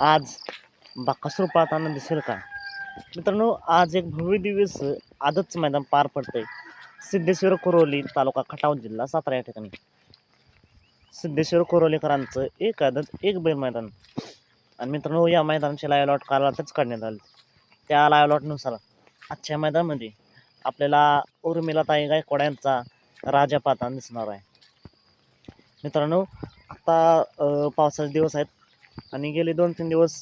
आज बकासूर पाहताना दिसेल का? मित्रांनो, आज एक भव्य दिवस आदतचं मैदान पार पडतंय. सिद्धेश्वर कोरोली तालुका खटाव जिल्हा सातारा या ठिकाणी. सिद्धेश्वर कोरोलीकरांचं एक आदत एक बैल मैदान. आणि मित्रांनो, या मैदानाचे लाईव्ह लॉट काल रात्रीच काढण्यात आले. त्या लाईव्ह लॉटनुसार आजच्या मैदानामध्ये आपल्याला उर्मिलाताई गायकवाड यांचा राजा पाहताना दिसणार आहे. मित्रांनो, आता पावसाचे दिवस आहेत आणि गेले 2-3 दिवस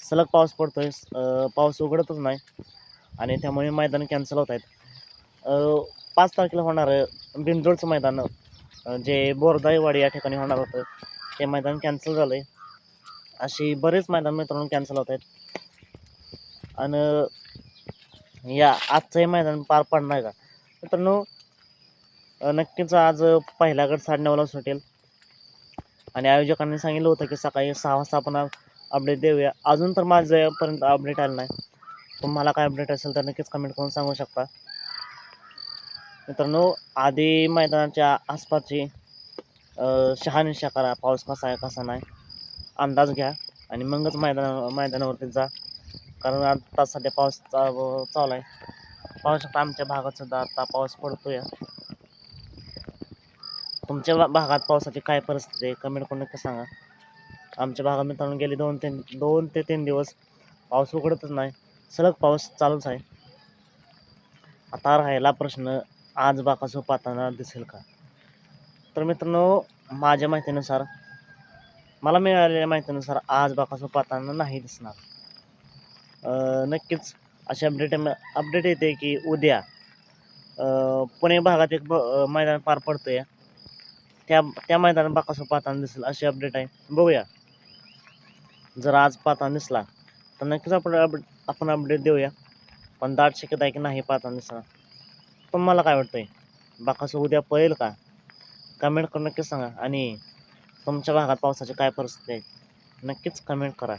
सलग पाऊस पडतोय. पाऊस उघडतच नाही आणि त्यामुळे मैदान कॅन्सल होत आहेत. 5 तारखेला होणारं बिनजोडचं मैदान जे बोरदाईवाडी या ठिकाणी होणार होतं, ते मैदान कॅन्सल झालं आहे. अशी बरेच मैदान मित्रांनो कॅन्सल होत आहेत. आणि या आजचंही मैदान पार पडणार आहे का मित्रांनो? नक्कीच आज पहिला गट 9:30ला सुटेल आणि आयोजकांनी सांगितलं होतं की सकाळी 6 वाजता आपण अपडेट देऊया. अजून तर माझ्यापर्यंत अपडेट आलं नाही. तुम्हाला काय अपडेट असेल तर नक्कीच कमेंट करून सांगू शकता. मित्रांनो, आधी मैदानाच्या आसपासची शहानिशा करा. पाऊस कसा आहे कसा नाही अंदाज घ्या आणि मगच मैदानावरती जा, कारण आता सध्या पाऊस चालू आहे. पाहू शकता आमच्या भागात सुद्धा आता पाऊस पडतोय. तुमच्या भागात पावसाची काय परिस्थिती आहे कमेंट करून नक्की सांगा. आमच्या भागात मित्रांनो गेले 2 ते 3 दिवस पाऊस उघडतच नाही. सलग पाऊस चालूच आहे. आता राहिला प्रश्न, आज बकासूर पाहताना दिसेल का? तर मित्रांनो, माझ्या माहितीनुसार, मला मिळालेल्या माहितीनुसार आज बकासूर पाहताना नाही दिसणार. नक्कीच अशी अपडेट येते की उद्या पुणे भागात एक मैदान पार पडतंय. त्या मैदानात बकासूर पाहताना दिसेल अशी अपडेट आहे. बघूया, जर आज पाहताना दिसला तर नक्कीच आपण अपडेट देऊया. पण दाट शक्यता आहे की नाही पाहताना दिसणार. तुम्हाला काय वाटतंय, बकासूर उद्या पळेल का? कमेंट करून नक्कीच सांगा. आणि तुमच्या भागात पावसाची काय परिस्थिती आहे नक्कीच कमेंट करा.